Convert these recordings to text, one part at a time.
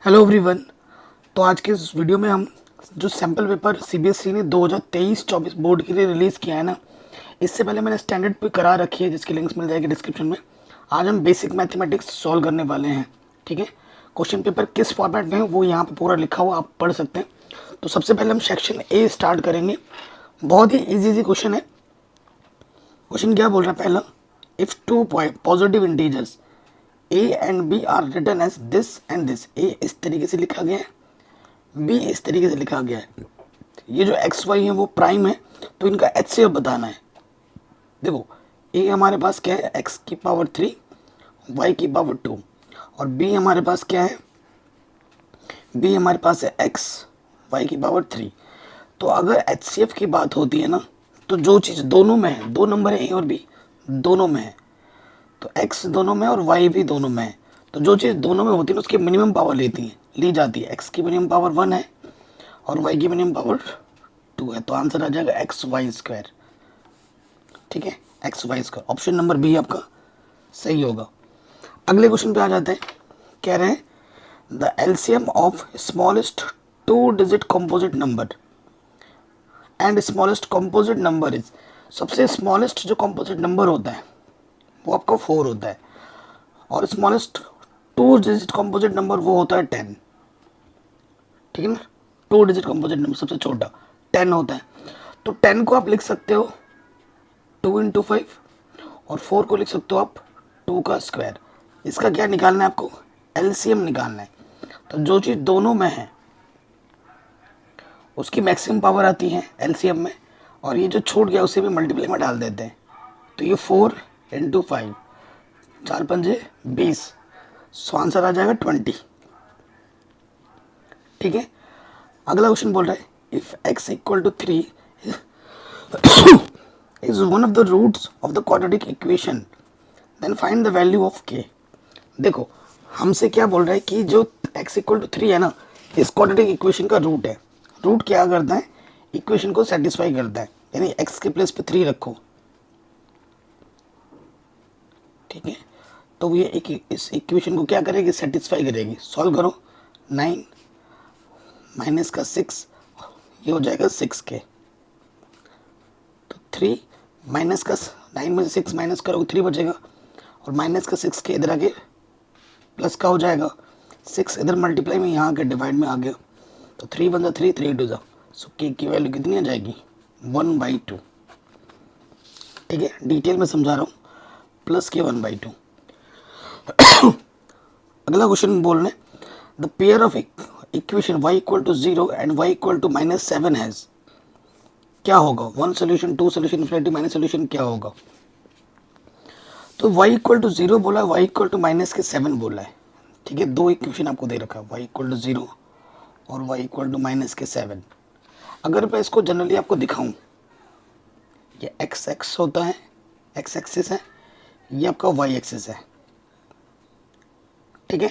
Hello everyone. तो आज के इस वीडियो में हम जो सैम्पल पेपर सीबीएसई ने 2023-24 बोर्ड के लिए रिलीज़ किया है ना, इससे पहले मैंने स्टैंडर्ड पे करा रखी है जिसकी लिंक्स मिल जाएगी डिस्क्रिप्शन में। आज हम बेसिक मैथमेटिक्स सॉल्व करने वाले हैं। ठीक है, क्वेश्चन पेपर किस फॉर्मेट में है वो यहाँ पे पूरा लिखा हुआ आप पढ़ सकते हैं। तो सबसे पहले हम सेक्शन ए स्टार्ट करेंगे। बहुत ही ईजी क्वेश्चन है। क्वेश्चन क्या बोल रहा है पहला, if two positive integers a and b are written as this and this. a इस तरीके से लिखा गया है, b इस तरीके से लिखा गया है। ये जो एक्स वाई है वो प्राइम है, तो इनका एचसीएफ बताना है। देखो a हमारे पास क्या है, x की पावर 3 y की पावर 2, और b हमारे पास क्या है, b हमारे पास है x y की पावर 3। तो अगर एचसीएफ की बात होती है ना, तो जो चीज़ दोनों में है, दो नंबर है a और b दोनों में है, तो x दोनों में और y भी दोनों में है, तो जो चीज़ दोनों में होती है ना उसकी मिनिमम पावर ली जाती है। x की मिनिमम पावर 1 है और y की मिनिमम पावर 2 है, तो आंसर आ जाएगा एक्स वाई स्क्वायर। ठीक है, x y square, option number B आपका सही होगा। अगले क्वेश्चन पे आ जाते हैं। कह रहे हैं the LCM of smallest 2 digit composite number and smallest composite number is. सबसे स्मॉलेस्ट जो कंपोजिट नंबर होता है वो आपका 4 होता है, और स्मॉलेस्ट 2 डिजिट कंपोजिट नंबर वो होता है 10। ठीक है ना, 2 डिजिट कंपोजिट नंबर सबसे छोटा 10 होता है। तो 10 को आप लिख सकते हो 2 × 5 और 4 को लिख सकते हो आप 2 का स्क्वायर। इसका क्या निकालना है आपको, एलसीएम निकालना है। तो जो चीज़ दोनों में है उसकी मैक्सिमम पावर आती है एलसीएम में, और ये जो छूट गया उसे भी मल्टीप्लाई में डाल देते हैं। तो ये 4 × 5, 4×5 = 20, सो आंसर आ जाएगा 20। ठीक है, अगला क्वेश्चन बोल रहा है if x = 3 is one of the roots of the quadratic equation then find the value of k। देखो हमसे क्या बोल रहा है कि जो x = 3 है ना, इस क्वाड्रेटिक इक्वेशन का रूट है। रूट क्या करता है, इक्वेशन को सेटिस्फाई करता है, यानी x के प्लेस पे 3 रखो। ठीक है, तो ये इस इक्वेशन को क्या करेगी, सेटिस्फाई करेगी। सॉल्व करो, 9 माइनस का 6, ये हो जाएगा 6k। तो 3 माइनस का 9 में से 6 माइनस करोगे 3 बचेगा, और माइनस का 6k इधर आके प्लस का हो जाएगा। 6 इधर मल्टीप्लाई में यहाँ के डिवाइड में आ गया, तो 3 × 3 3 × 2, सो k की वैल्यू कितनी आ जाएगी, 1/2। ठीक है, डिटेल में समझा रहा हूँ, प्लस के 1/2। अगला क्वेश्चन बोल रहे the pair of equation y = 0 and y = -7 has. क्या होगा, 1 solution, 2 solution, infinity minus solution क्या होगा। तो y = 0 बोला है, y = -7 बोला है। ठीक है, दो इक्वेशन आपको दे रखा है, y = 0 और y = -7। अगर मैं इसको जनरली आपको दिखाऊं, ये x होता है, x एक्सिस है, ये आपका y एक्सिस है। ठीक है,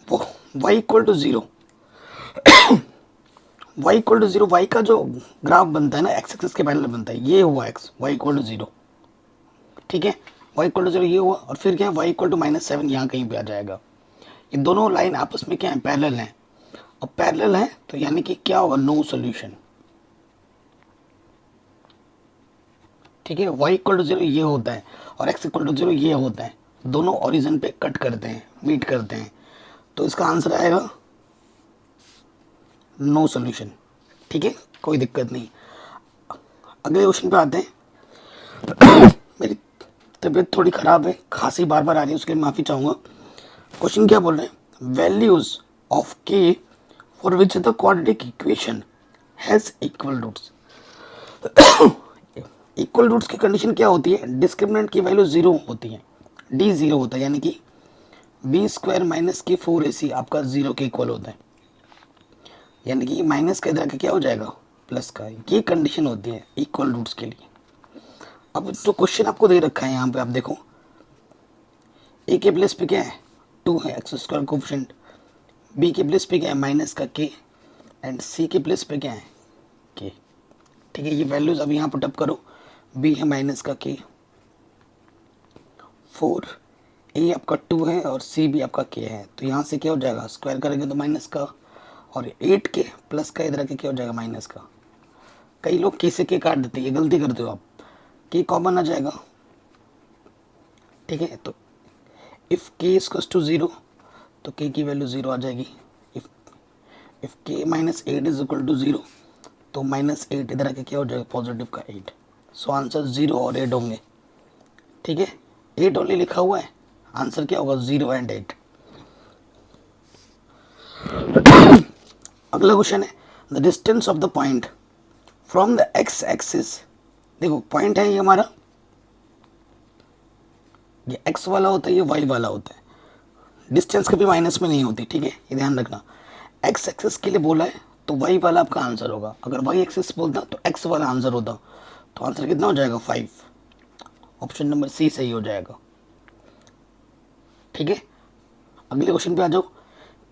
वो y = 0, y = 0, y का जो ग्राफ बनता है ना x एक्सिस के पैरेलल बनता है, ये हुआ x, y = 0। ठीक है, y = 0 ये हुआ, और फिर क्या है, y = -7 यहाँ कहीं पे आ जाएगा। ये दोनों लाइन आपस में क्या है, पैरेलल हैं, और पैरेलल हैं तो यानी कि क्या होगा, नो सॉल्यूशन। ठीक है, y = 0 ये होता है और x = 0 ये होता है, दोनों ओरिजिन पे कट करते हैं, मीट करते हैं, तो इसका आंसर आएगा नो सॉल्यूशन। ठीक है, कोई दिक्कत नहीं। अगले क्वेश्चन पे आते हैं। मेरी तबीयत थोड़ी ख़राब है, खांसी बार बार आ रही है, उसके लिए माफ़ी चाहूँगा। क्वेश्चन क्या बोल रहे हैं, values of k for which the quadratic equation has equal roots. Equal roots की कंडीशन क्या होती है, डिस्क्रिमिनेंट की वैल्यू 0 होती है, d 0 होता है, यानी कि b² - की 4ac आपका 0 के इक्वल होता है, यानी कि माइनस का इधर के क्या हो जाएगा, प्लस का। ये कंडीशन होती है इक्वल रूट्स के लिए। अब जो क्वेश्चन आपको दे रखा है यहाँ पे आप देखो, a के प्लेस पे क्या है, 2 है, x² कोफिशिएंट, b के प्लेस पे क्या है, माइनस का k, एंड c के प्लेस पे क्या है, k। ठीक है, ये वैल्यूज अब यहाँ पुट अप करो, b है माइनस का k, 4, ए आपका 2 है और सी भी आपका के है, तो यहाँ से क्या हो जाएगा, स्क्वायर करेंगे तो माइनस का, और 8 के प्लस का इधर के क्या हो जाएगा, माइनस का। कई लोग के से के काट देते हैं, ये गलती करते हो आप, के कॉमन आ जाएगा, ठीक है। तो इफ़ के इक्वल्स टू 0 तो के की वैल्यू 0 आ जाएगी। इफ़ के माइनस 8 इज इक्वल टू 0 तो माइनस 8 इधर आके क्या हो जाएगा, पॉजिटिव का 8। सो आंसर 0 और 8 होंगे, ठीक है। 8 ओनली लिखा हुआ है, आंसर क्या होगा, 0 एंड 8। अगला क्वेश्चन है, the distance of the point from the x axis. देखो पॉइंट है ये हमारा, ये एक्स वाला होता है, ये वाई वाला होता है, डिस्टेंस कभी माइनस में नहीं होती, ठीक है, ये ध्यान रखना। एक्स एक्सिस के लिए बोला है तो वाई वाला आपका आंसर होगा, अगर वाई एक्सिस बोलता तो एक्स वाला आंसर होता, तो आंसर कितना हो जाएगा, 5। ऑप्शन नंबर सी सही हो जाएगा, ठीक है। अगले क्वेश्चन पे आ जाओ।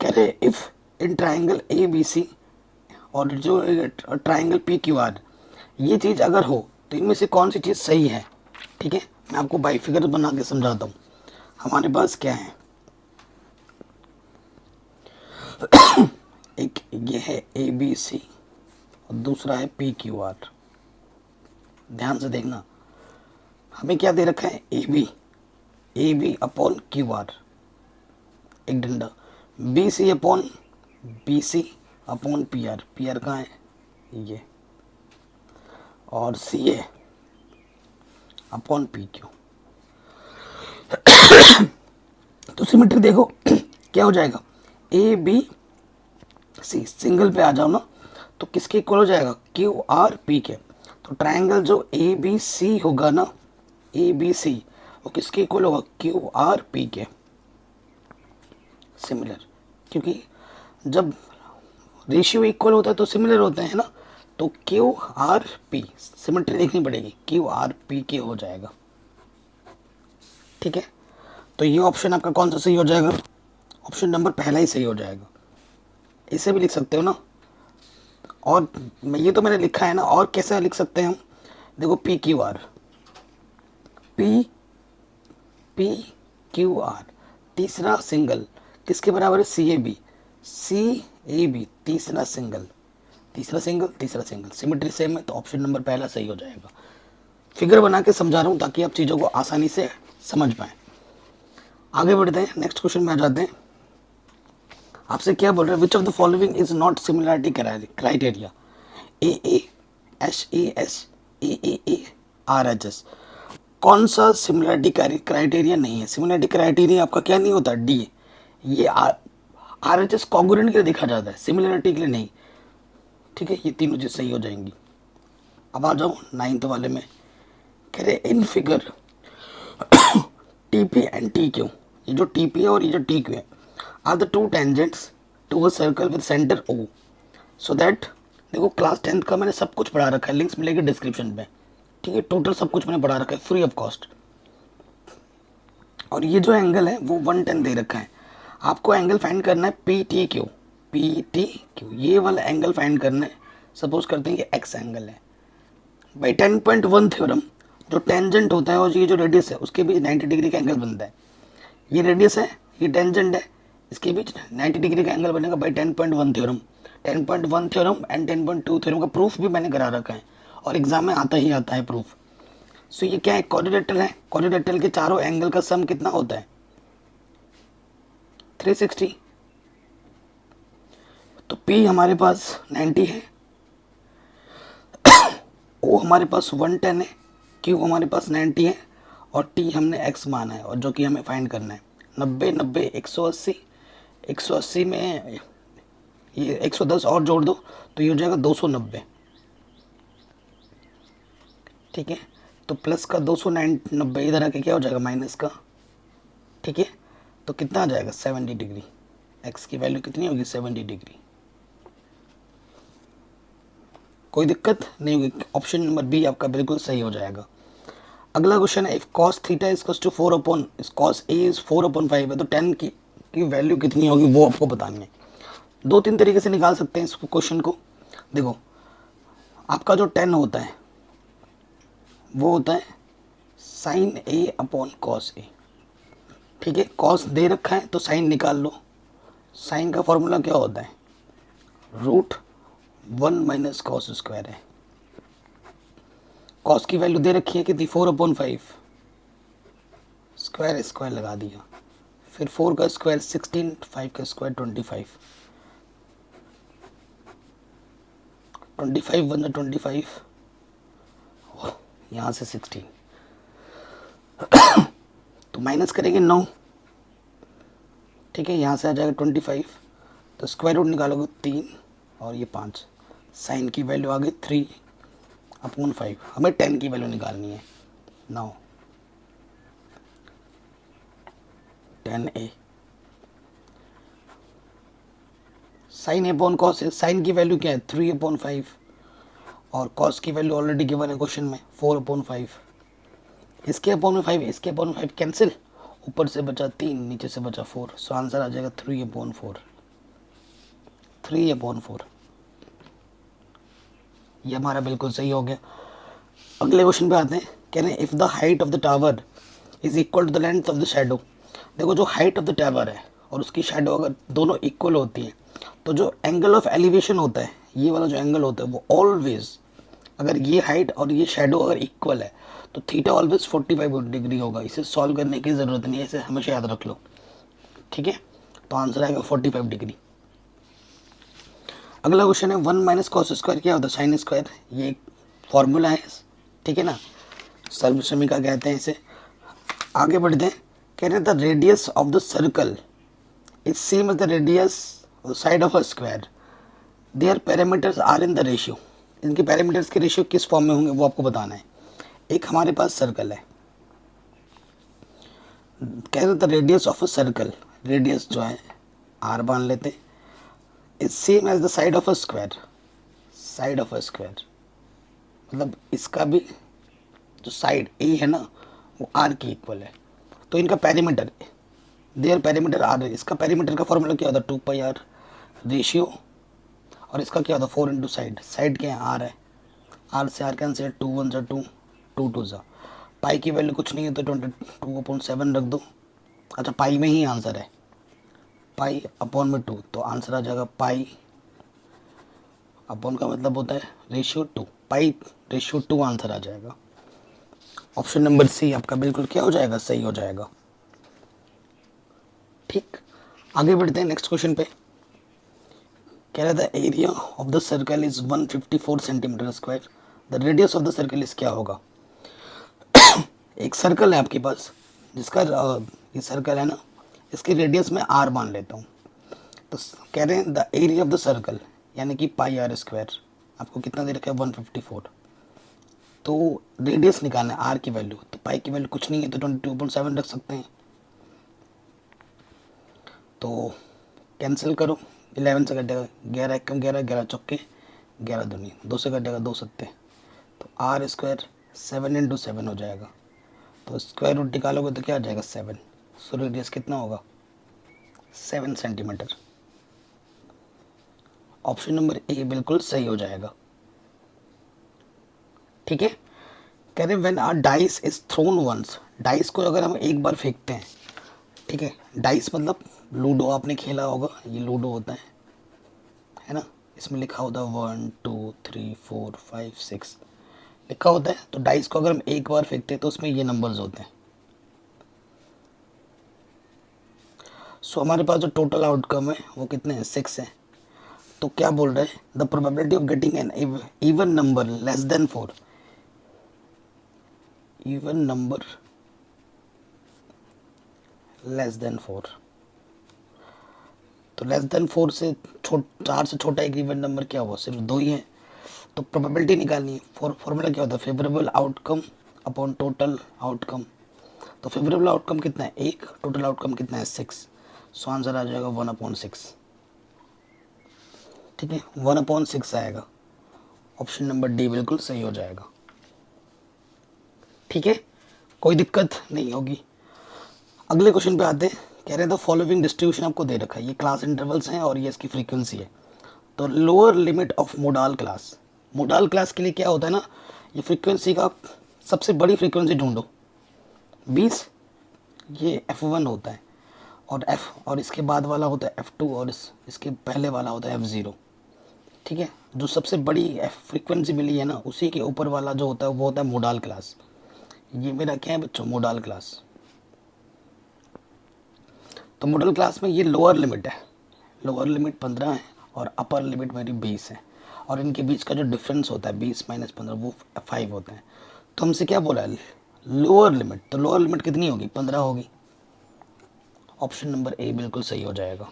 कह रहे if in triangle A B C और जो ट्राइंगल पी क्यू आर, ये चीज़ अगर हो तो इनमें से कौन सी चीज़ सही है, ठीक है। मैं आपको बाई फिगर बना के समझाता हूँ। हमारे पास क्या है, एक ये है ए बी सी और दूसरा है पी क्यू आर। ध्यान से देखना, हमें क्या दे रखा है, A B upon Q R, एक डंडा, B C upon B C upon P R कहाँ है, ये, और C A upon P Q. तो सिमेट्री देखो क्या हो जाएगा, ए बी सी, सिंगल पे आ जाओ ना, तो किसके इक्वल हो जाएगा, क्यू आर पी के। तो ट्राइंगल जो ए बी सी होगा ना, ए बी सी, वो किसके इक्वल होगा, क्यू आर पी के, सिमिलर। क्योंकि जब रेशियो इक्वल होता है तो सिमिलर होते हैं ना, तो क्यू आर पी, सिमेट्री देखनी पड़ेगी, क्यू आर पी के हो जाएगा, ठीक है। तो ये ऑप्शन आपका कौन सा सही हो जाएगा, ऑप्शन नंबर पहला ही सही हो जाएगा। इसे भी लिख सकते हो ना, और ये तो मैंने लिखा है ना, और कैसे लिख सकते हैं हम, देखो P Q R, P P Q R, तीसरा सिंगल किसके बराबर है, सी ए बी, तीसरा सिंगल, तीसरा सिंगल, सिमेट्री सेम है, तो ऑप्शन नंबर पहला सही हो जाएगा। फिगर बना के समझा रहा हूँ ताकि आप चीज़ों को आसानी से समझ पाएँ। आगे बढ़ते हैं, नेक्स्ट क्वेश्चन में आ जाते हैं। आपसे क्या बोल रहे हैं, which of the following is not similarity criteria, A S A R H S. कौन सा सिमिलरिटी क्राइटेरिया नहीं है, सिमिलरिटी क्राइटेरिया आपका क्या नहीं होता, डी। ये आर एच एस कॉन्ग्रुएंट के लिए देखा जाता है, सिमिलरिटी के लिए नहीं, ठीक है। ये तीनों चीज़ सही हो जाएंगी। अब आ जाओ 9th वाले में, कह रहे in figure T P and T Q, ये जो टी पी है और ये जो टी क्यू है, are the two tangents to a circle with centre O, so that. देखो क्लास 10th का मैंने सब कुछ पढ़ा रखा है, लिंक्स मिलेगी डिस्क्रिप्शन में, ठीक है। टोटल सब कुछ मैंने पढ़ा रखा है फ्री ऑफ कॉस्ट। और ये जो एंगल है वो 110 दे रखा है, आपको एंगल फाइंड करना है पी टी क्यू, ये वाला एंगल फाइंड करना है। सपोज करते हैं कि एक्स एंगल है, बाई 10.1 थ्योरम जो टेंजेंट होता है और ये जो रेडियस है उसके बीच 90 डिग्री का एंगल बनता है। ये रेडियस है, ये टेंजेंट है, इसके बीच 90 डिग्री का एंगल बनेगा by 10.1 theorem. 10.1 theorem and 10.2 theorem का प्रूफ भी मैंने करा रखा है और एग्जाम में आता ही आता है प्रूफ। सो ये क्या है, क्वाड्रिलेटरल है, क्वाड्रिलेटरल के चारों एंगल का सम कितना होता है, 360। तो P हमारे पास 90 है, O हमारे पास 110 है, Q हमारे पास 90 है, और T हमने X माना है और जो कि हमें फाइंड करना है। 90 90 180, 180 में ये 110 और जोड़ दो तो ये हो जाएगा 290, ठीक है। तो प्लस का 290 इधर आके क्या हो जाएगा, माइनस का, ठीक है। तो कितना आ जाएगा, 70 डिग्री। X की वैल्यू कितनी होगी, 70 डिग्री। कोई दिक्कत नहीं होगी, ऑप्शन नंबर बी आपका बिल्कुल सही हो जाएगा। अगला क्वेश्चन है, if cos theta is to 4 upon cos a is 4/5 है, तो 10 की वैल्यू कितनी होगी वो आपको बतानी है। 2-3 तरीके से निकाल सकते हैं इस क्वेश्चन को। देखो आपका जो 10 होता है वो होता है sin a upon cos a, ठीक है, कॉस दे रखा है तो साइन निकाल लो। साइन का फॉर्मूला क्या होता है, √1 माइनस कॉस स्क्वायर है। कॉस की वैल्यू दे रखी है कितनी, 4/5, स्क्वायर स्क्वायर लगा दिया, फिर 4 का स्क्वायर 16, 5 का स्क्वायर 25, 25 1 25, यहाँ से 16, तो माइनस करेंगे 9, ठीक है, यहाँ से आ जाएगा 25, तो स्क्वायर रूट निकालोगे 3 और ये 5, साइन की वैल्यू आ गई 3/5, हमें 10 की वैल्यू निकालनी है। 9 10a, साइन अपॉन कॉस है, साइन की वैल्यू क्या है 3/5 और कॉस की वैल्यू ऑलरेडी गिवन है क्वेश्चन में 4/5, इसके अपॉन में 5, इसके अपॉन में 5 कैंसिल, ऊपर से बचा 3, नीचे से बचा 4, सो आंसर आ जाएगा 3/4, 3/4, ये हमारा बिल्कुल सही हो गया। अगले क्वेश्चन पे आते हैं, कह रहे हैं if the height of the tower is equal to the length of the shadow. देखो जो हाइट ऑफ द टावर है और उसकी शेडो अगर दोनों इक्वल होती है तो जो एंगल ऑफ एलिवेशन होता है, ये वाला जो एंगल होता है वो ऑलवेज, अगर ये हाइट और ये शेडो अगर इक्वल है तो थीटा ऑलवेज 45 डिग्री होगा। इसे सॉल्व करने की ज़रूरत नहीं है, इसे हमेशा याद रख लो, ठीक है, तो आंसर आएगा 45 डिग्री। अगला क्वेश्चन है 1 माइनस कॉस स्क्वायर क्या होता है, साइन स्क्वायर, ये एक फॉर्मूला है, ठीक है ना, सर्वसमीका कहते हैं इसे। आगे बढ़ते हैं, कह रहे हैं the radius of the circle is same as the radius of the side of a square, there parameters are in the ratio. इनके पैरामीटर्स के रेशियो किस फॉर्म में होंगे वो आपको बताना है। एक हमारे पास सर्कल है, कह रहे the radius of a circle, radius जो है आर मान लेते, is same as the side of a square, side of a square मतलब इसका भी जो साइड ए है ना वो आर की इक्वल है, तो इनका पैरीमीटर, देयर पैरीमीटर आर है। इसका पैरीमीटर का फॉर्मूला क्या होता है, 2πr रेशियो, और इसका क्या होता है 4 इंटू साइड, साइड क्या है आर है, आर से आर कैंसिल, 2 1 जा 2, 2 2 जा, पाई की वैल्यू कुछ नहीं है तो 22/7 रख दो। अच्छा पाई में ही आंसर है, पाई अपॉन में 2, तो आंसर आ जाएगा पाई अपॉन का मतलब होता है रेशियो 2, पाई रेशियो 2 आंसर आ जाएगा। ऑप्शन नंबर सी आपका बिल्कुल क्या हो जाएगा, सही हो जाएगा। ठीक, आगे बढ़ते हैं नेक्स्ट क्वेश्चन पे। कह रहा था area of the circle is 154 centimetre square, the radius of the circle is क्या होगा। एक सर्कल है आपके पास जिसका ये सर्कल है ना, इसकी रेडियस में आर मान लेता हूँ, तो कह रहे हैं the area of the circle यानी कि πr स्क्वायर, आपको कितना दे रखा है 154, तो रेडियस निकालना है आर की वैल्यू, तो पाई की वैल्यू कुछ नहीं है तो 22/7 रख सकते हैं, तो कैंसिल करो, 11 से कटेगा 11, 1 कम 11, 11 चौके 11 दूनी 2 से कटेगा 2 सत्ते, तो आर स्क्वायर 7 इंटू 7 हो जाएगा, तो स्क्वायर रूट निकालोगे तो क्या आ जाएगा 7, सो रेडियस कितना होगा 7 सेंटीमीटर। ऑप्शन नंबर ए बिल्कुल सही हो जाएगा। ठीक है, कह रहे when are dice is thrown once, dice को अगर हम एक बार फेंकते हैं, ठीक है, डाइस मतलब लूडो आपने खेला होगा, ये लूडो होता है ना, इसमें लिखा होता है 1 2 3 4 5 6 लिखा होता है, तो डाइस को अगर हम एक बार फेंकते हैं तो उसमें ये नंबर्स होते हैं। सो हमारे पास जो टोटल आउटकम है वो कितने हैं 6 है, तो क्या बोल रहे हैं the probability of getting an even number less than 4, even number less than 4, तो लेस देन 4 से 4 से छोटा एक इवन नंबर क्या हुआ, सिर्फ 2 ही है, तो प्रोबेबिलिटी निकालनी है। फॉर्मूला क्या होता है favourable outcome upon total outcome, तो फेवरेबल आउटकम कितना है 1, टोटल आउटकम कितना है 6, सो आंसर आ जाएगा 1/6। ठीक है, 1/6 आएगा, ऑप्शन नंबर डी बिल्कुल सही हो जाएगा। ठीक है, कोई दिक्कत नहीं होगी। अगले क्वेश्चन पे आते हैं, कह रहे हैं द फॉलोइंग डिस्ट्रीब्यूशन आपको दे रखा है, ये क्लास इंटरवल्स हैं और ये इसकी फ्रीक्वेंसी है, तो lower limit of modal class, modal class के लिए क्या होता है ना, ये फ्रीक्वेंसी का सबसे बड़ी फ्रीक्वेंसी ढूंढो 20, ये F1 होता है और इसके बाद वाला होता है F2 और इसके पहले वाला होता है F0। ठीक है, जो सबसे बड़ी फ्रीक्वेंसी मिली है ना, उसी के ऊपर वाला जो होता है वो होता है मोडाल क्लास। ये मेरा क्या है बच्चों, मोडाल क्लास। तो मोडाल क्लास में ये लोअर लिमिट है, लोअर लिमिट 15 है और अपर लिमिट मेरी 20 है, और इनके बीच का जो डिफरेंस होता है 20 माइनस 15 वो 5 होता है। तो हमसे क्या बोला है, लोअर लिमिट, तो लोअर लिमिट कितनी होगी, 15 होगी। ऑप्शन नंबर ए बिल्कुल सही हो जाएगा।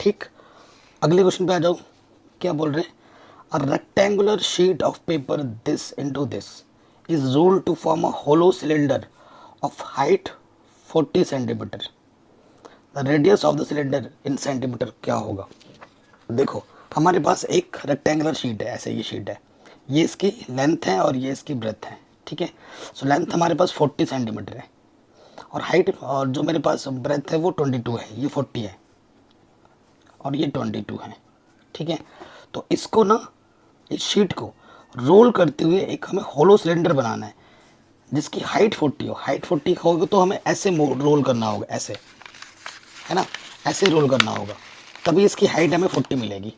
ठीक, अगले क्वेश्चन पे आ जाओ। क्या बोल रहे हैं, a rectangular sheet of paper this into this is rolled to form a hollow cylinder of height 40 centimetre. The radius of the cylinder in centimetre क्या होगा। देखो हमारे पास एक रेक्टेंगुलर शीट है, ऐसे ये शीट है, ये इसकी लेंथ है और ये इसकी ब्रेथ है। ठीक है, सो लेंथ हमारे पास 40 सेंटीमीटर है और हाइट, और जो मेरे पास ब्रेथ है वो 22 है, ये 40 है और ये 22 है। ठीक है, तो इसको ना, इस शीट को रोल करते हुए एक हमें होलो सिलेंडर बनाना है जिसकी हाइट 40 हो। हाइट 40 होगी तो हमें ऐसे रोल करना होगा, ऐसे, है ना, ऐसे रोल करना होगा, तभी इसकी हाइट हमें 40 मिलेगी।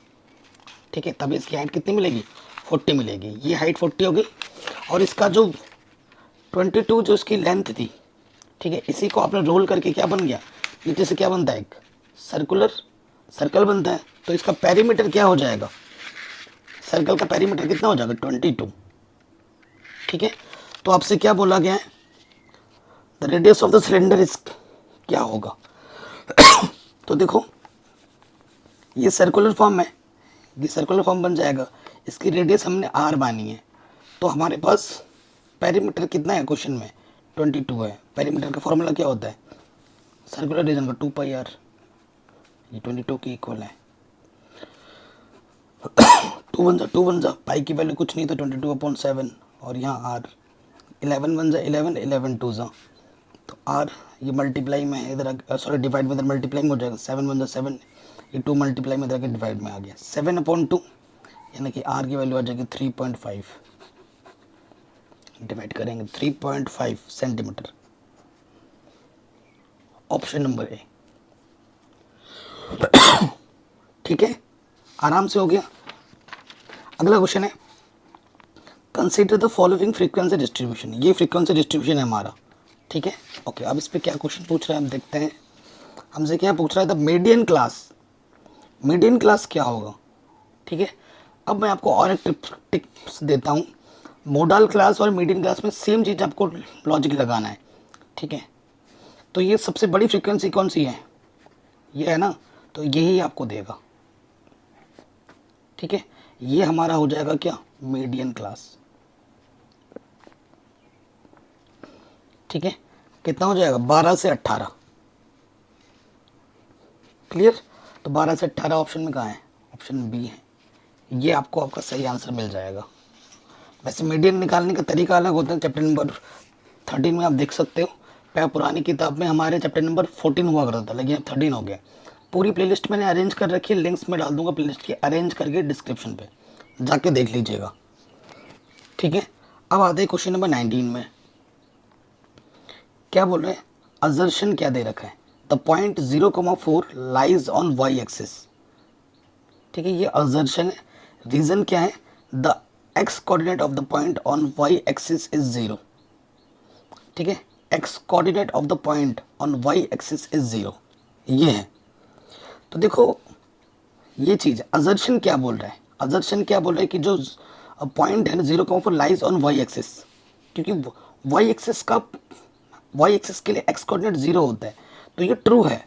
ठीक है, तभी इसकी हाइट कितनी मिलेगी, 40 मिलेगी। ये हाइट 40 होगी और इसका जो 22 जो इसकी लेंथ थी, ठीक है, इसी को आपने रोल करके क्या बन गया, नीचे से क्या बनता है, एक सर्कल बनता है। तो इसका पेरीमीटर क्या हो जाएगा, सर्कल का पेरीमीटर कितना हो जाएगा, 22। ठीक है, तो आपसे क्या बोला गया है, the radius of the cylinder is क्या होगा। तो देखो ये सर्कुलर फॉर्म है, ये सर्कुलर फॉर्म बन जाएगा, इसकी रेडियस हमने r मानी है, तो हमारे पास पेरीमीटर कितना है क्वेश्चन में, 22 है। पेरीमीटर का फॉर्मूला क्या होता है, सर्कुलर रीजन का 2πr, ये 22 की इक्वल है। 2 वन जा पाई की वैल्यू कुछ नहीं तो 22/7, और यहाँ r 11 वन जा 11, 11 टू जा तो r, ये मल्टीप्लाई में इधर, सॉरी डिवाइड में इधर मल्टीप्लाई में हो जाएगा, 7 वन जा 7, ये 2 मल्टीप्लाई में इधर के डिवाइड में आ गया, 7/2, यानी कि r की वैल्यू आ जाएगी 3.5, डिवाइड करेंगे 3.5 सेंटीमीटर। Option number A. ठीक है, आराम से हो गया। अगला क्वेश्चन है, consider the following frequency distribution. ये फ्रीक्वेंसी डिस्ट्रीब्यूशन है हमारा। ठीक है, ओके, अब इस पे क्या क्वेश्चन पूछ रहा है हम देखते हैं। हमसे क्या पूछ रहा है, the median class, median class क्या होगा। ठीक है, अब मैं आपको और एक टिप्स देता हूँ। मोडाल क्लास और मीडियन क्लास में सेम चीज़ आपको लॉजिक लगाना है। ठीक है, तो ये सबसे बड़ी फ्रीक्वेंसी कौन सी है, ये है ना, तो यही आपको देगा। ठीक है, ये हमारा हो जाएगा क्या, मीडियन क्लास। ठीक है, कितना हो जाएगा, 12 से 18। क्लियर, तो 12 से 18 ऑप्शन में कहाँ है, ऑप्शन बी है। ये आपको आपका सही आंसर मिल जाएगा। वैसे मीडियन निकालने का तरीका अलग होता है, चैप्टर नंबर 13 में आप देख सकते हो। पुरानी किताब में हमारे चैप्टर नंबर 14 हुआ करता था, लेकिन अब 13 हो गया। पूरी प्लेलिस्ट मैंने अरेंज कर रखी है, लिंक्स में डाल दूंगा प्लेलिस्ट की, अरेंज करके डिस्क्रिप्शन पे जाके देख लीजिएगा। ठीक है, अब आते हैं क्वेश्चन नंबर 19 में। क्या बोल रहे हैं, असर्शन क्या दे रखा है, the point 0,4 lies on y axis. ठीक है, ये असर्शन है। रीजन क्या है, the x coordinate of the point on y axis is 0। ठीक है, x coordinate of the point on y axis is 0, ये है। तो देखो ये चीज़ असर्शन क्या बोल रहा है, असर्शन क्या बोल रहा है कि जो पॉइंट है ना 0,4 लाइज ऑन वाई एक्सिस, क्योंकि वाई एक्सिस के लिए एक्स कोऑर्डिनेट 0 होता है, तो ये ट्रू है,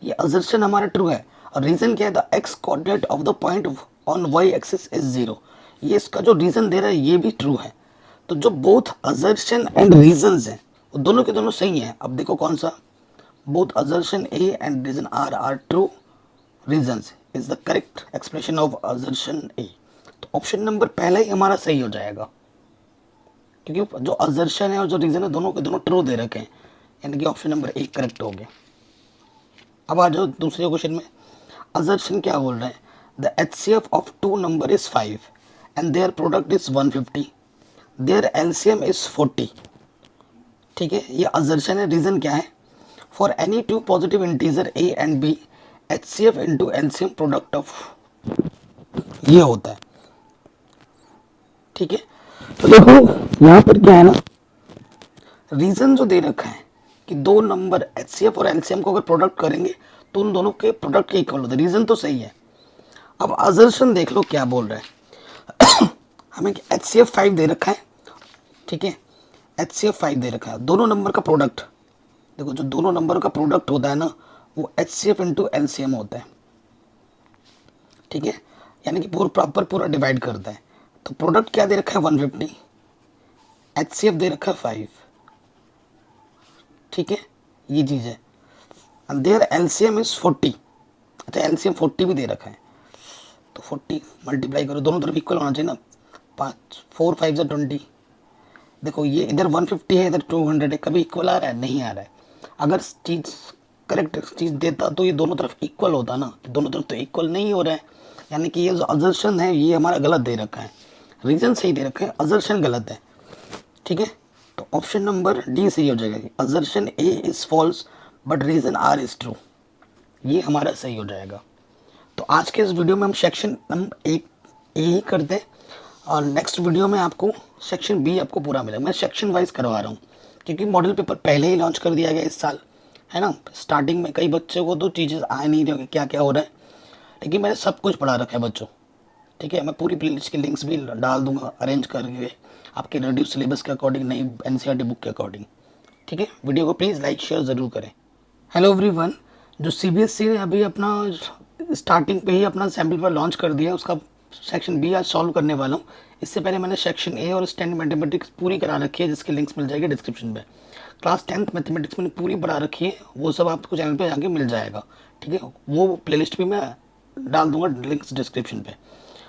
ये असर्शन हमारा ट्रू है। और रीजन क्या है, the x coordinate of the point on y axis is 0, ये इसका जो रीजन दे रहा है ये भी ट्रू है। तो जो बोथ असर्शन एंड रीजंस हैं वो दोनों के दोनों सही हैं। अब देखो कौन सा, both assertion A and reason are true, reasons is the correct expression of assertion A. तो ऑप्शन नंबर पहला ही हमारा सही हो जाएगा, क्योंकि जो असर्शन है और जो रीजन है दोनों के दोनों ट्रू दे रखे हैं, यानी कि ऑप्शन नंबर ए करेक्ट हो गया। अब आ जाओ दूसरे क्वेश्चन में। असर्शन क्या बोल रहे हैं, the HCF of two number is 5 and their product is 150, their LCM is 40, ठीक है, ये असर्शन है। रीज़न क्या है? For any two positive integer A and B HCF into LCM product of, ये होता है। ठीक है, तो देखो यहाँ पर क्या है ना, रीज़न जो दे रखा है कि दो नंबर HCF और LCM को अगर प्रोडक्ट करेंगे तो उन दोनों के प्रोडक्ट के इक्वल होता है। रीज़न तो सही है। अब असर्शन देख लो क्या बोल रहा है। हमें HCF 5 दे रखा है, ठीक है, HCF 5 दे रखा है। दोनों नंबर का प्रोडक्ट, देखो जो दोनों नंबर का प्रोडक्ट होता है ना वो HCF इंटू LCM होता है। ठीक है, यानी कि पूरा डिवाइड करता है। तो प्रोडक्ट क्या दे रखा है 150, HCF दे रखा है 5। ठीक है, ये चीज़ है। And their LCM is 40। अच्छा, LCM 40 भी दे रखा है, तो 40 मल्टीप्लाई करो, दोनों तरफ इक्वल होना चाहिए ना। 5 4 5 से 20। देखो ये इधर 150 है, इधर 200 है, कभी इक्वल आ रहा है? नहीं आ रहा है। अगर चीज़ करेक्ट चीज़ देता तो ये दोनों तरफ इक्वल होता ना, दोनों तरफ तो इक्वल नहीं हो रहा है, यानी कि ये जो असर्शन है ये हमारा गलत दे रखा है। रीज़न सही दे रखा है, असर्शन गलत है। ठीक है, तो ऑप्शन नंबर डी सही हो जाएगा। Assertion A is false but reason R is true, ये हमारा सही हो जाएगा। तो आज के इस वीडियो में हम सेक्शन नंबर एक ए ही करते हैं और नेक्स्ट वीडियो में आपको सेक्शन बी आपको पूरा मिलेगा। मैं सेक्शन वाइज करवा रहा हूँ क्योंकि मॉडल पेपर पहले ही लॉन्च कर दिया गया इस साल, है ना। स्टार्टिंग में कई बच्चों को तो चीज़ें आ नहीं रही क्या क्या हो रहा है, लेकिन मैंने सब कुछ पढ़ा रखा है बच्चों। ठीक है, मैं पूरी प्लेलिस्ट के लिंक्स भी डाल दूंगा अरेंज करके आपके रिड्यूस सिलेबस के अकॉर्डिंग, नई NCERT बुक के अकॉर्डिंग। ठीक है, वीडियो को प्लीज़ लाइक शेयर ज़रूर करें। हेलो एवरीवन, जो CBSE ने अभी अपना स्टार्टिंग पे ही अपना सैम्पल पर लॉन्च कर दिया, उसका सेक्शन बी आज सॉल्व करने वाला हूँ। इससे पहले मैंने सेक्शन ए और स्टैंडर्ड मैथमेटिक्स पूरी करा रखी है, जिसके लिंक्स मिल जाएंगे डिस्क्रिप्शन में। क्लास 10th मैथमेटिक्स मैंने पूरी पढ़ा रखी है, वो सब आपको चैनल पे जाके मिल जाएगा। ठीक है, वो प्लेलिस्ट भी मैं डाल दूंगा लिंक्स डिस्क्रिप्शन पे।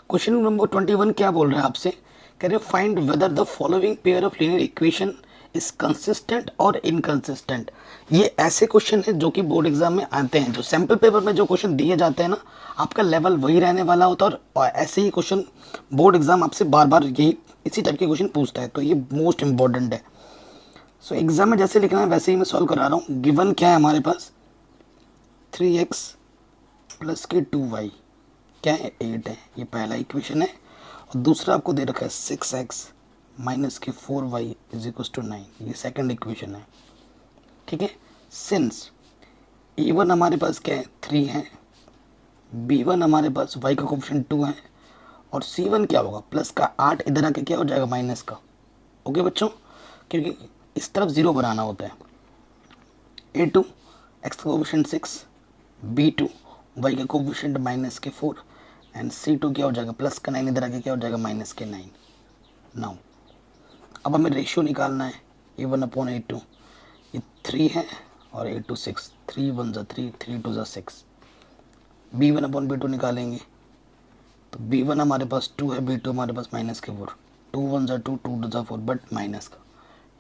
क्वेश्चन नंबर 21 क्या बोल रहा है आपसे? कह रहे find whether the following pair of linear equation is consistent और इनकंसिस्टेंट। ये ऐसे क्वेश्चन है जो कि बोर्ड एग्जाम में आते हैं। जो सैम्पल पेपर में जो क्वेश्चन दिए जाते हैं ना, आपका लेवल वही रहने वाला होता है और ऐसे ही क्वेश्चन बोर्ड एग्जाम आपसे बार बार यही इसी टाइप के क्वेश्चन पूछता है, तो ये मोस्ट इंपॉर्टेंट है। सो एग्जाम में जैसे लिखना है वैसे ही मैं सॉल्व करा रहा हूँ। गिवन क्या है हमारे पास? 3x प्लस के 2y क्या है? 8 है, ये पहला इक्वेशन है। और दूसरा आपको दे रखा है 6x माइनस के 4y इज इक्वल टू 9, ये सेकंड इक्वेशन है। ठीक है, सिंस E1 हमारे पास क्या है? 3 है, B1 हमारे पास y का कोफिशिएंट 2 है और C1 क्या होगा? प्लस का 8 इधर आके क्या हो जाएगा? माइनस का। ओके बच्चों, क्योंकि इस तरफ 0 बनाना होता है। A2 x का कोफिशिएंट 6, B2 y का कोफिशिएंट माइनस के 4 एंड C2 क्या हो जाएगा? प्लस का 9 इधर आके क्या हो जाएगा? माइनस के 9। नाउ अब हमें रेशियो निकालना है। A1 अपॉन A2, ये 3 है और A2 6, 3 1 जा 3, 3 2 जा 6। B1 अपॉन B2 निकालेंगे तो B1 हमारे पास 2 है, B2 हमारे पास माइनस के 4, 2 1 जा 2, 2 2 जा 4, बट माइनस का।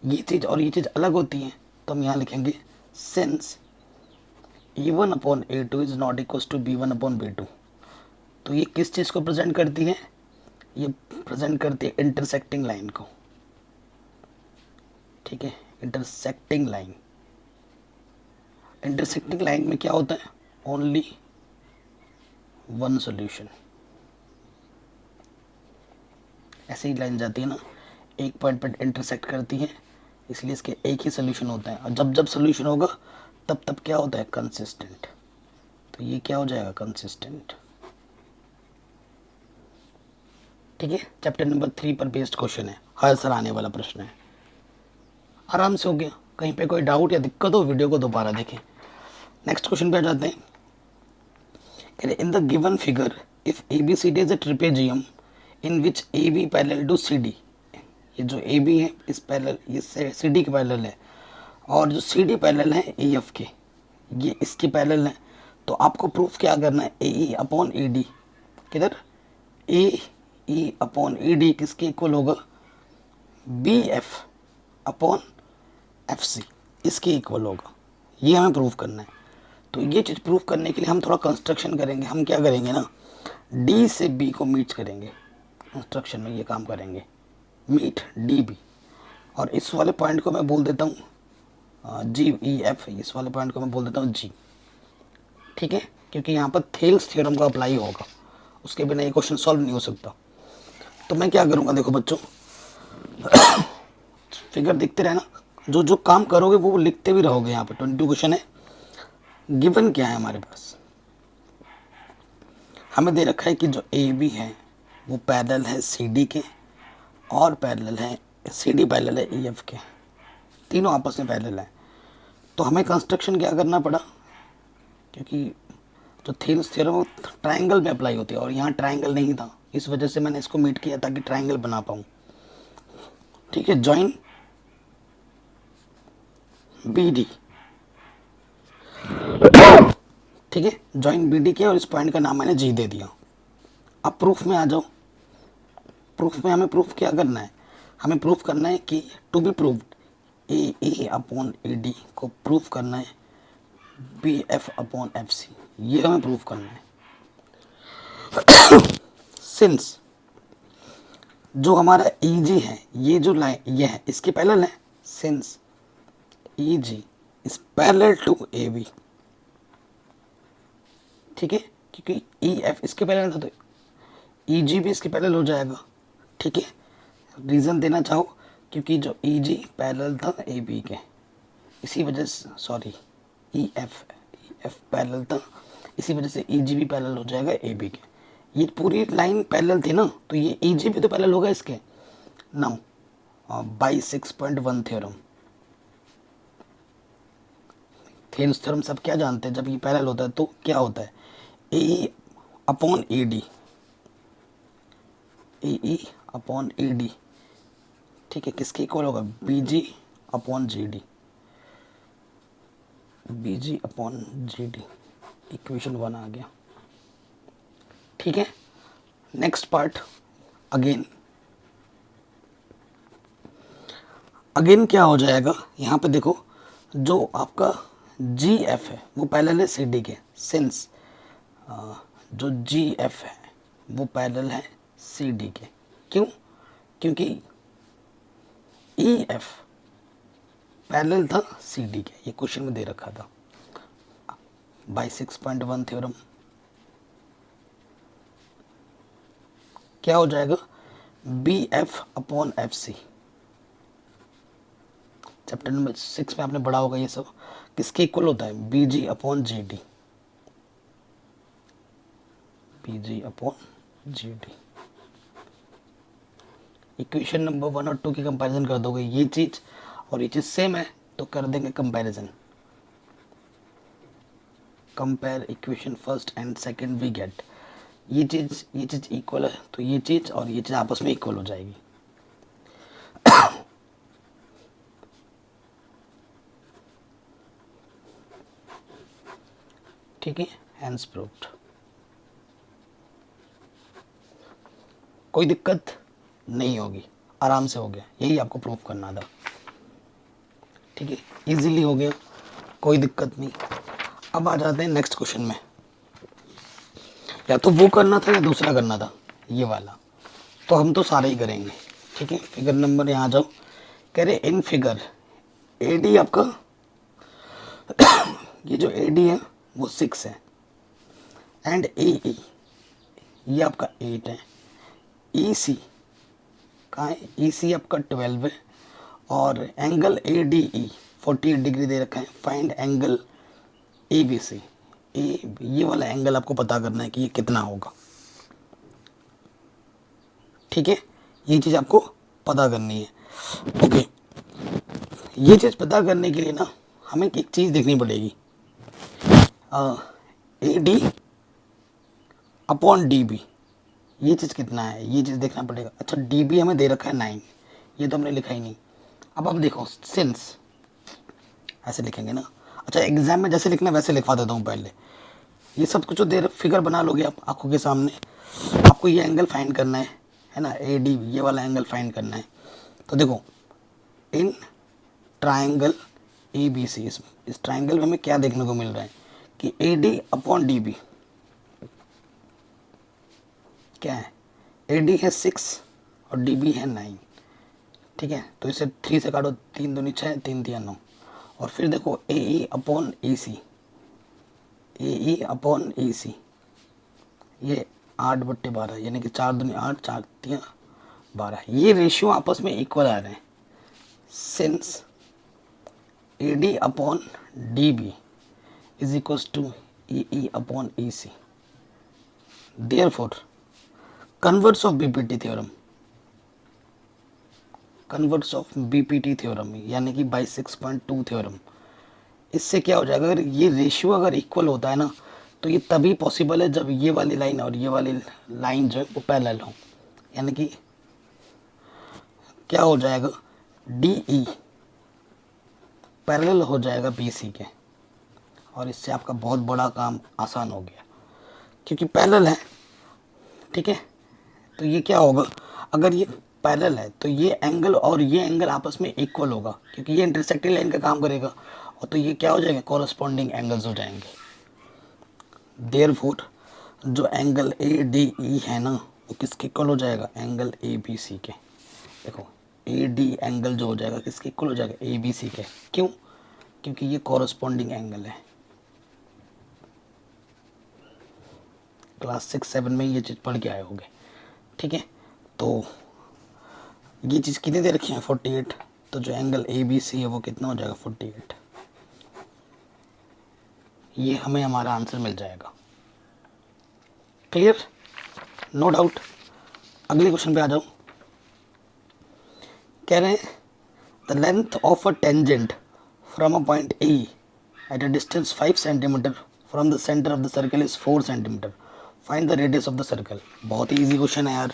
ये चीज़ और ये चीज़ अलग होती है, तो हम यहाँ लिखेंगे since E1 upon A2 is not equal to B1 upon B2। तो ये किस चीज़ को प्रेजेंट करती है? ये प्रेजेंट करती है इंटरसेक्टिंग लाइन को। ठीक है, इंटरसेक्टिंग लाइन। इंटरसेक्टिंग लाइन में क्या होता है? Only one solution. ऐसे ही लाइन जाती है ना, एक पॉइंट पर इंटरसेक्ट करती है, इसलिए इसके एक ही सोल्यूशन होता है। और जब जब सोल्यूशन होगा तब तब क्या होता है? कंसिस्टेंट। तो ये क्या हो जाएगा? कंसिस्टेंट। ठीक है, चैप्टर नंबर 3 पर बेस्ड क्वेश्चन है, हर साल आने वाला प्रश्न है। आराम से हो गया। कहीं पे कोई डाउट या दिक्कत हो वीडियो को दोबारा देखें। नेक्स्ट क्वेश्चन पे आ जाते हैं। In the given figure if ABCD is a trapezium in which AB parallel to CD। ये जो AB है इस पैरेलल, ये CD के पैरेलल है, और जो CD पैरेलल है AF के, ये इसके पैरेलल है। तो आपको प्रूफ क्या करना है? AE upon AD। किधर? AE अपॉन AD किसके इक्वल होगा? BF अपॉन FC, इसके इक्वल होगा। ये हमें प्रूफ करना है। तो ये चीज़ प्रूफ करने के लिए हम थोड़ा कंस्ट्रक्शन करेंगे। हम क्या करेंगे ना, D से B को मीट करेंगे। कंस्ट्रक्शन में ये काम करेंगे, मीट DB। और इस वाले पॉइंट को मैं बोल देता हूँ जी ई एफ, इस वाले पॉइंट को मैं बोल देता हूँ जी, ठीक है, क्योंकि यहाँ पर थेल्स थ्योरम का अप्लाई होगा, उसके बिना ये क्वेश्चन सॉल्व नहीं हो सकता। तो मैं क्या करूँगा, देखो बच्चों, फिगर देखते रहना, जो जो काम करोगे वो लिखते भी रहोगे। यहाँ पर 22 क्वेश्चन है। गिवन क्या है हमारे पास, हमें दे रखा है कि जो ए बी है वो पैरेलल है सी डी के, और पैरेलल है सी डी पैरेलल है ई एफ के, तीनों आपस में पैरेलल है। तो हमें कंस्ट्रक्शन क्या करना पड़ा, क्योंकि जो थेल्स थ्योरम वो ट्रायंगल में अप्लाई होती है और यहाँ ट्रायंगल नहीं था, इस वजह से मैंने इसको मीट किया ताकि ट्रायंगल बना पाऊँ। ठीक है, जॉइन बी डी, ठीक है, जॉइन बी डी किया और इस पॉइंट का नाम मैंने जी दे दिया। अब प्रूफ में आ जाओ। प्रूफ में हमें प्रूफ क्या करना है, हमें प्रूफ करना है कि to be proved A upon A D को प्रूफ करना है B F upon F C, ये हमें प्रूफ करना है। सिंस जो हमारा ई जी है, ये जो लाइन ये है इसके पैरेलल है, since E G is parallel to A B, ठीक है, क्योंकि ई एफ इसके पैरेलल था तो ई जी भी इसके पैरेलल हो जाएगा। ठीक है, रीज़न देना चाहो, क्योंकि जो ई जी पैरेलल था ए बी के, इसी वजह से, सॉरी ई एफ पैरेलल था, इसी वजह से ई जी भी पैरेलल हो जाएगा ए बी के। ये पूरी लाइन पैरेलल थी ना, तो ये ई जी भी तो पैरेलल होगा इसके। Now by 6.1 theorem, Thales theorem सब क्या जानते हैं, जब ये पैरेलल होता है तो क्या होता है, A upon A D, A upon A D, ठीक है, किसके इक्वल होगा, B G upon G D, B G upon G D, equation 1 आ गया। ठीक है, नेक्स्ट पार्ट, अगेन क्या हो जाएगा, यहाँ पे देखो, जो आपका जी एफ है वो पैरेलल है सी डी के, सिंस जो जी एफ है वो पैरेलल है सी डी के, क्यों, क्योंकि ई एफ पैरेलल था सी डी के, ये क्वेश्चन में दे रखा था बाई 6.1 थ्योरम। क्या हो जाएगा, B F upon F C, chapter number 6 में आपने पढ़ा होगा ये सब, किसके इक्वल होता है, B G upon G D, B G upon G D. Equation number 1 और 2 की कंपैरिजन कर दोगे, ये चीज़ और ये चीज़ सेम है तो कर देंगे comparison, compare equation first and second, we get ये चीज़ इक्वल है तो ये चीज़ और ये चीज़ आपस में इक्वल हो जाएगी। ठीक है, हैंस प्रूव्ड, कोई दिक्कत नहीं होगी, आराम से हो गया, यही आपको प्रूव करना था। ठीक है, इजीली हो गया, कोई दिक्कत नहीं। अब आ जाते हैं नेक्स्ट क्वेश्चन में, या तो वो करना था या दूसरा करना था, ये वाला, तो हम तो सारे ही करेंगे। ठीक है, फिगर नंबर यहाँ जाओ, कह रहे इन फिगर ए डी आपका ये जो ए डी है वो 6 है, एंड ए ये आपका 8 है, ई सी कहाँ है, ई सी आपका 12 है, और angle A D E 48 degree दे रखा है, find angle A B C, ये वाला एंगल आपको पता करना है कि ये कितना होगा। ठीक है, ये चीज़ आपको पता करनी है। ओके, ये चीज़ पता करने के लिए ना हमें एक चीज़ देखनी पड़ेगी, A D upon D B, ये चीज़ कितना है, ये चीज़ देखना पड़ेगा। अच्छा, डी बी हमें दे रखा है 9, ये तो हमने लिखा ही नहीं। अब देखो, सिंस ऐसे लिखेंगे ना, अच्छा एग्जाम में जैसे लिखना वैसे लिखवा देता हूँ पहले, ये सब कुछ जो दे फिगर बना लोगे आप आंखों के सामने, आपको ये एंगल फाइंड करना है ना, ए डी ये वाला एंगल फाइंड करना है। तो देखो, इन ट्राइंगल ए बी सी, इस ट्राइंगल में हमें क्या देखने को मिल रहा है कि A D upon D B क्या है, ए डी है 6 और डी बी है 9। ठीक है, तो इसे 3 से काटो, 3 दूनी 6, 3 तिया 9, और फिर देखो ए E upon A C, A E upon A सी, ये 8/12 यानी कि 4 दूनी 8, 4 3 12, ये रेशियो आपस में इक्वल आ रहे हैं। Since A D upon D B is equals to A E upon A C, therefore converse of BPT theorem, converse of BPT theorem यानी कि बाई 6.2 थ्योरम, इससे क्या हो जाएगा, अगर ये रेशियो अगर इक्वल होता है ना तो ये तभी पॉसिबल है जब ये वाली लाइन और ये वाली लाइन जो है वो पैरेलल हो, यानी कि क्या हो जाएगा, डी ई पैरेलल हो जाएगा बी सी के, और इससे आपका बहुत बड़ा काम आसान हो गया क्योंकि पैरेलल है। ठीक है, तो ये क्या होगा, अगर ये पैरेलल है तो ये एंगल और ये एंगल आपस में इक्वल होगा क्योंकि ये इंटरसेक्टिंग लाइन का काम करेगा, और तो ये क्या हो जाएगा, कॉरस्पॉन्डिंग एंगल्स हो जाएंगे। देयरफॉर जो एंगल ए डी ई है ना वो किसके इक्वल हो जाएगा, एंगल ए बी सी के। देखो ए डी एंगल जो हो जाएगा किसके इक्वल हो जाएगा, ए बी सी के। क्यों, क्योंकि ये कॉरस्पॉन्डिंग एंगल है। क्लास 6-7 में ये चीज़ पढ़ के आए होंगे। ठीक है, तो ये चीज़ कितनी दे रखी है, 48, तो जो एंगल ए बी सी है वो कितना हो जाएगा, 48। ये हमें हमारा आंसर मिल जाएगा। Clear, no doubt. अगले क्वेश्चन पे आ जाओ। कह रहे हैं the length of a tangent from a point A at a distance 5 centimetre from the centre of the circle is 4 centimetre, find the radius of the circle. बहुत ही easy question है यार।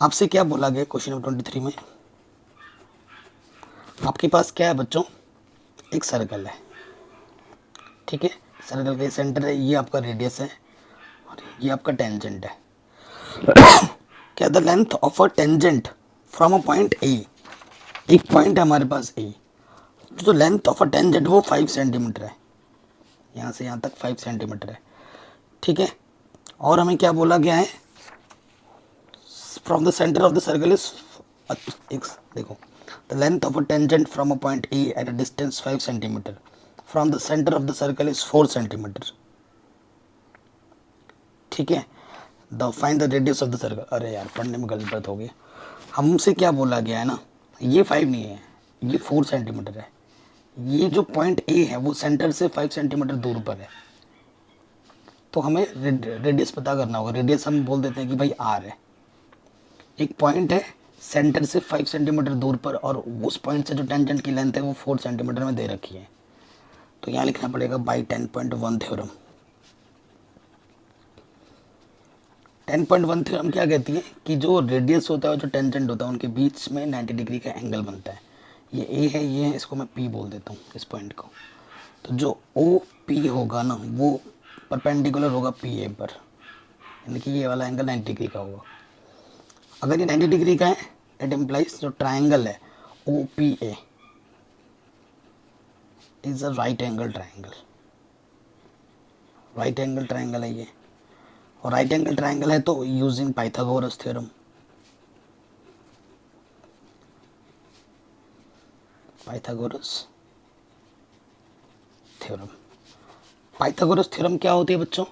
आपसे क्या बोला गया क्वेश्चन नंबर 23 में, आपके पास क्या है बच्चों, एक सर्कल है। ठीक है, सर्कल का सेंटर है, ये आपका रेडियस है और ये आपका टेंजेंट है। क्या the length of a tangent from a point ए, एक पॉइंट है हमारे पास ए, जो लेंथ ऑफ अ टेंजेंट वो 5 सेंटीमीटर है, यहाँ से यहाँ तक 5 सेंटीमीटर है। ठीक है, और हमें क्या बोला गया है, from the centre of the circle is, देखो the length of a tangent from a point A at a distance 5 centimetre from the centre of the circle is 4 centimetre. ठीक है, the find the radius of the circle. अरे यार पढ़ने में गलत हो गई, हमसे क्या बोला गया है ना, ये 5 नहीं है, ये 4 सेंटीमीटर है। ये जो पॉइंट ए है वो सेंटर से 5 सेंटीमीटर दूर पर है, तो हमें रेडियस पता करना होगा। रेडियस हम बोल देते हैं कि भाई आर है। एक पॉइंट है सेंटर से 5 सेंटीमीटर दूर पर, और उस पॉइंट से जो टेंजेंट की लेंथ है वो 4 सेंटीमीटर में दे रखी है, तो यहाँ लिखना पड़ेगा बाई 10.1 थ्योरम। 10.1 थ्योरम क्या कहती है कि जो रेडियस होता है और जो टेंजेंट होता है उनके बीच में 90 डिग्री का एंगल बनता है। ये ए है, ये है, इसको मैं पी बोल देता हूँ इस पॉइंट को। तो जो ओ पी होगा ना वो परपेंडिकुलर होगा पी ए पर, यानी कि ये वाला एंगल 90 डिग्री का होगा। अगर ये 90 डिग्री का है इट इम्प्लाइज जो ट्राइंगल है O P A is a right angle triangle. Right angle triangle है ये, और राइट एंगल ट्राइंगल है तो using Pythagoras theorem. Pythagoras theorem, Pythagoras theorem क्या होती है बच्चों,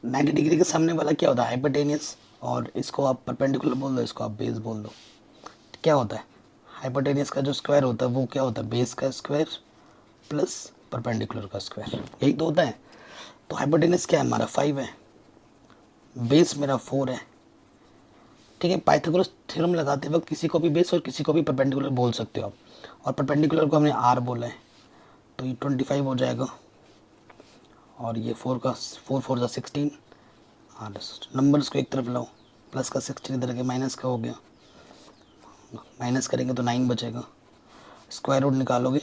90 डिग्री के सामने वाला क्या होता है, हाइपोटेनियस, और इसको आप परपेंडिकुलर बोल दो, इसको आप बेस बोल दो। क्या होता है, हाइपोटेनियस का जो स्क्वायर होता है वो क्या होता है, बेस का स्क्वायर प्लस परपेंडिकुलर का स्क्वायर, यही तो होता है। तो हाइपोटेनियस क्या है हमारा 5 है, बेस मेरा 4 है। ठीक है, पाइथागोरस थ्योरम लगाते वक्त किसी को भी बेस और किसी को भी परपेंडिकुलर बोल सकते हो आप, और परपेंडिकुलर को हमने आर बोला है, तो ये 25 हो जाएगा, और ये 4 का 4 4 16, और नंबर्स को एक तरफ लाओ, प्लस का 16 इधर के माइनस का हो गया, माइनस करेंगे तो 9 बचेगा, स्क्वायर रूट निकालोगे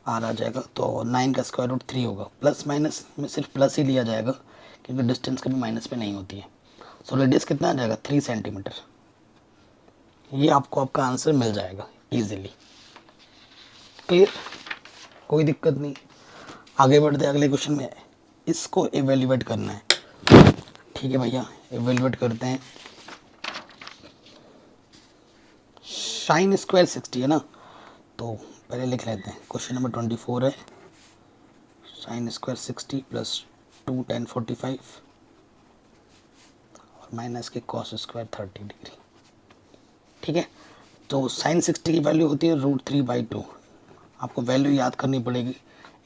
आर आ जाएगा, तो 9 का स्क्वायर रूट 3 होगा। प्लस माइनस में सिर्फ प्लस ही लिया जाएगा क्योंकि डिस्टेंस कभी माइनस पे नहीं होती है। सो रेडियस कितना आ जाएगा, 3 सेंटीमीटर। ये आपको आपका आंसर मिल जाएगा इजीली। क्लियर, कोई दिक्कत नहीं। आगे बढ़ते अगले क्वेश्चन में, इसको एवेल्युएट करना है। ठीक है भैया, एवेल्युएट करते हैं। साइन स्क्वायर 60 है ना, तो पहले लिख लेते हैं। क्वेश्चन नंबर 24 है, साइन स्क्वायर 60 प्लस 2 tan 45 और माइनस के कॉस स्क्वायर 30 डिग्री। ठीक है, तो साइन 60 की वैल्यू होती है √3/2। आपको वैल्यू याद करनी पड़ेगी,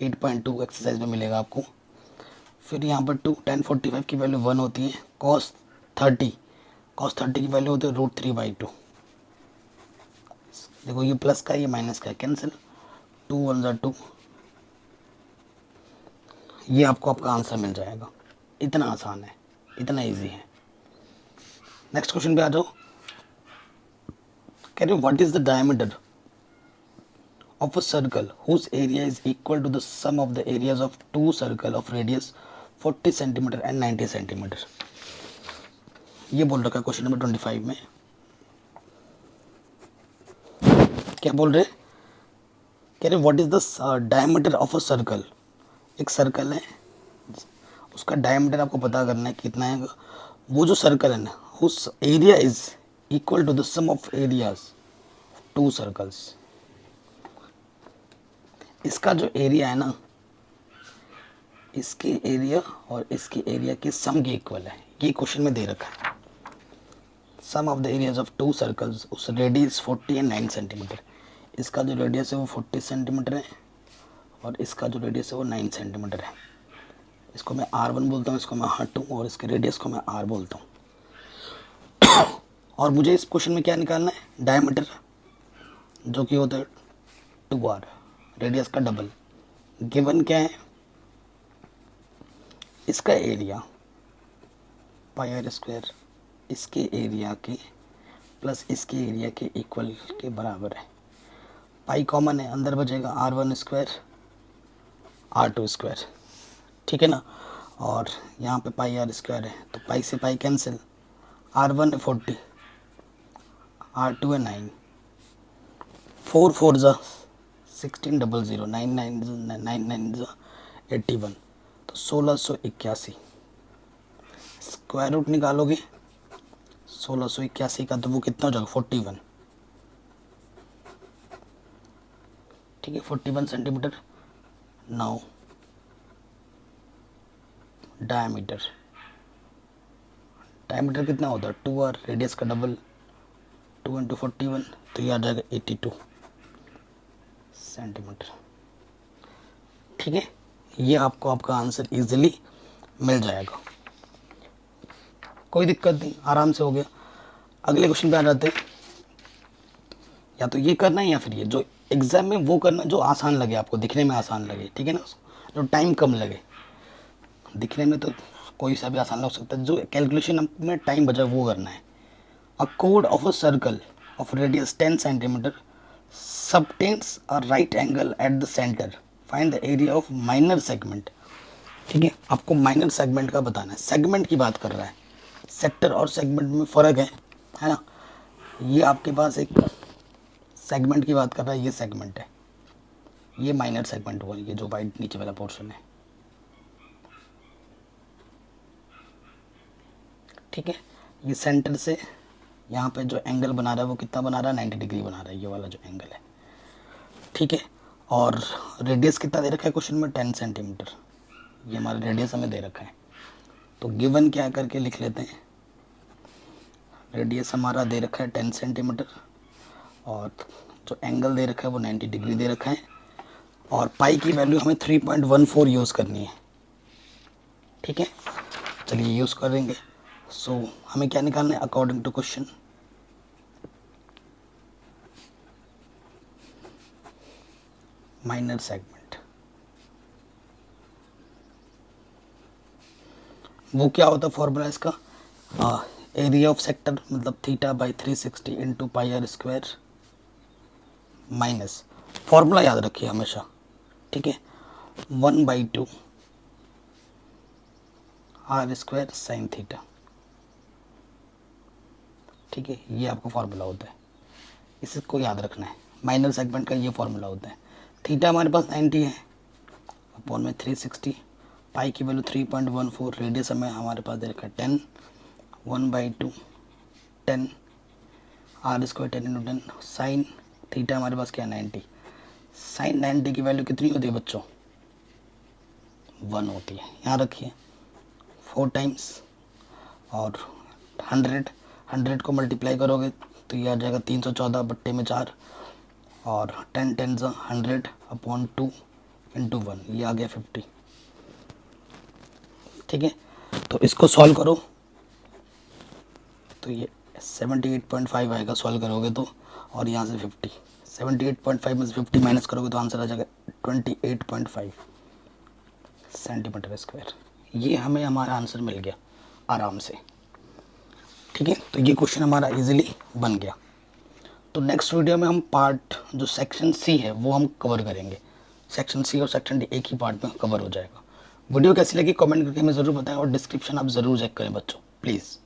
8.2 एक्सरसाइज में मिलेगा आपको। फिर यहाँ पर 2 tan 45 की वैल्यू 1 होती है। cos 30 की वैल्यू होती है √3/2। देखो ये प्लस का ये माइनस का कैंसिल, 2 1 ज़ा 2, ये आपको आपका आंसर मिल जाएगा। इतना आसान है, इतना इजी है। नेक्स्ट क्वेश्चन पे आ जाओ। कह रहे हो what is the diameter of a circle whose area is equal to the sum of the areas of two circle of radius 40 centimeter and 90 centimeter। ये बोल रखा है क्वेश्चन नंबर 25 में। क्या बोल रहे, कह रहे what is the diameter of a circle. एक सर्कल है, उसका डायमीटर आपको पता करना है कितना है। वो जो सर्कल है ना, उस area is equal to the sum of areas two circles. इसका जो एरिया है ना, इसके एरिया और इसके एरिया के सम के इक्वल है। ये क्वेश्चन में दे रखा है। Sum of the areas of two circles, उस रेडियस 40 एंड 9 सेंटीमीटर। इसका जो रेडियस है वो 40 सेंटीमीटर है और इसका जो रेडियस है वो 9 सेंटीमीटर है। इसको मैं R1 बोलता हूँ, इसको मैं R2 और इसके रेडियस को मैं R बोलता हूँ। और मुझे इस क्वेश्चन में क्या निकालना है, डायमीटर, जो कि होता है 2R, रेडियस का डबल। गिवन क्या है, इसका एरिया πr², इसके एरिया के प्लस इसके एरिया के इक्वल के बराबर है। पाई कॉमन है, अंदर बचेगा R1² R2²। ठीक है ना, और यहाँ पे πr² है तो पाई से पाई कैंसिल। R1 है 40, R2 है 9, 4 4 ज़ा 1600, 9 9 81, तो 1681। स्क्वायर रूट निकालोगे 1681 का तो वो कितना हो जाएगा, 41। ठीक है, 41 सेंटीमीटर। नाउ डायमीटर कितना होता है, 2R, रेडियस का डबल, 2 × 41, तो ये आ जाएगा 82 सेंटीमीटर। ठीक है, ये आपको आपका आंसर इजीली मिल जाएगा, कोई दिक्कत नहीं, आराम से हो गया। अगले क्वेश्चन पे आ जाते हैं। या तो ये करना है या फिर ये, जो एग्जाम में वो करना जो आसान लगे आपको, दिखने में आसान लगे। ठीक है ना, जो टाइम कम लगे। दिखने में तो कोई सा भी आसान लग सकता है, जो कैलकुलेशन में टाइम बचा वो करना है। A code of a circle of radius 10 centimetre subtends a right angle at the centre, find the area of minor segment. ठीक है, आपको माइनर सेगमेंट का बताना है। सेगमेंट की बात कर रहा है, सेक्टर और सेगमेंट में फ़र्क है ना। ये आपके पास एक सेगमेंट की बात कर रहा है, ये सेगमेंट है, ये माइनर सेगमेंट हुआ, ये जो वाइट नीचे वाला पोर्शन है। ठीक है, ये सेंटर से यहाँ पे जो एंगल बना रहा है वो कितना बना रहा है, 90 डिग्री बना रहा है, ये वाला जो एंगल है। ठीक है, और रेडियस कितना दे रखा है क्वेश्चन में, 10 सेंटीमीटर। ये हमारा रेडियस हमें दे रखा है, तो गिवन क्या करके लिख लेते हैं। रेडियस हमारा दे रखा है 10 सेंटीमीटर और जो एंगल दे रखा है वो 90 डिग्री दे रखा है, और पाई की वैल्यू हमें 3.14 यूज़ करनी है। ठीक है, चलिए यूज़ करेंगे। सो हमें क्या निकालना है, according to question minor segment. वो क्या होता है फॉर्मूला इसका, एरिया ऑफ सेक्टर मतलब θ/360 इंटू πr² माइनस, फॉर्मूला याद रखिए हमेशा। ठीक है, 1/2 R² sin θ। ठीक है, ये आपका फॉर्मूला होता है, इसको याद रखना है। माइनर सेगमेंट का ये फॉर्मूला होता है। थीटा हमारे पास 90 है, अपॉन में 360, पाई की वैल्यू 3.14, रेडियस हमें हमारे पास दे रखा है 10, 1/2 10 R² 10 × 10 साइन थीटा हमारे पास क्या है 90, साइन 90 की वैल्यू कितनी होती है बच्चों? 1 होती है। यहाँ रखिए 4 टाइम्स और 100 को मल्टीप्लाई करोगे तो ये आ जाएगा 314 बट्टे में 4 और 10 10 100 अपॉन 2 इंटू 1, ये आ गया 50। ठीक है, तो इसको सॉल्व करो तो ये 78.5 आएगा सॉल्व करोगे तो, और यहाँ से 50, 78.5 में से 50 माइनस करोगे तो आंसर आ जाएगा 28.5 सेंटीमीटर स्क्वायर। ये हमें हमारा आंसर मिल गया आराम से। ठीक है, तो ये क्वेश्चन हमारा इजीली बन गया। तो नेक्स्ट वीडियो में हम पार्ट जो सेक्शन सी है वो हम कवर करेंगे। सेक्शन सी और सेक्शन डी एक ही पार्ट में कवर हो जाएगा। वीडियो कैसी लगी कमेंट करके हमें ज़रूर बताएं और डिस्क्रिप्शन आप ज़रूर चेक करें बच्चों प्लीज़।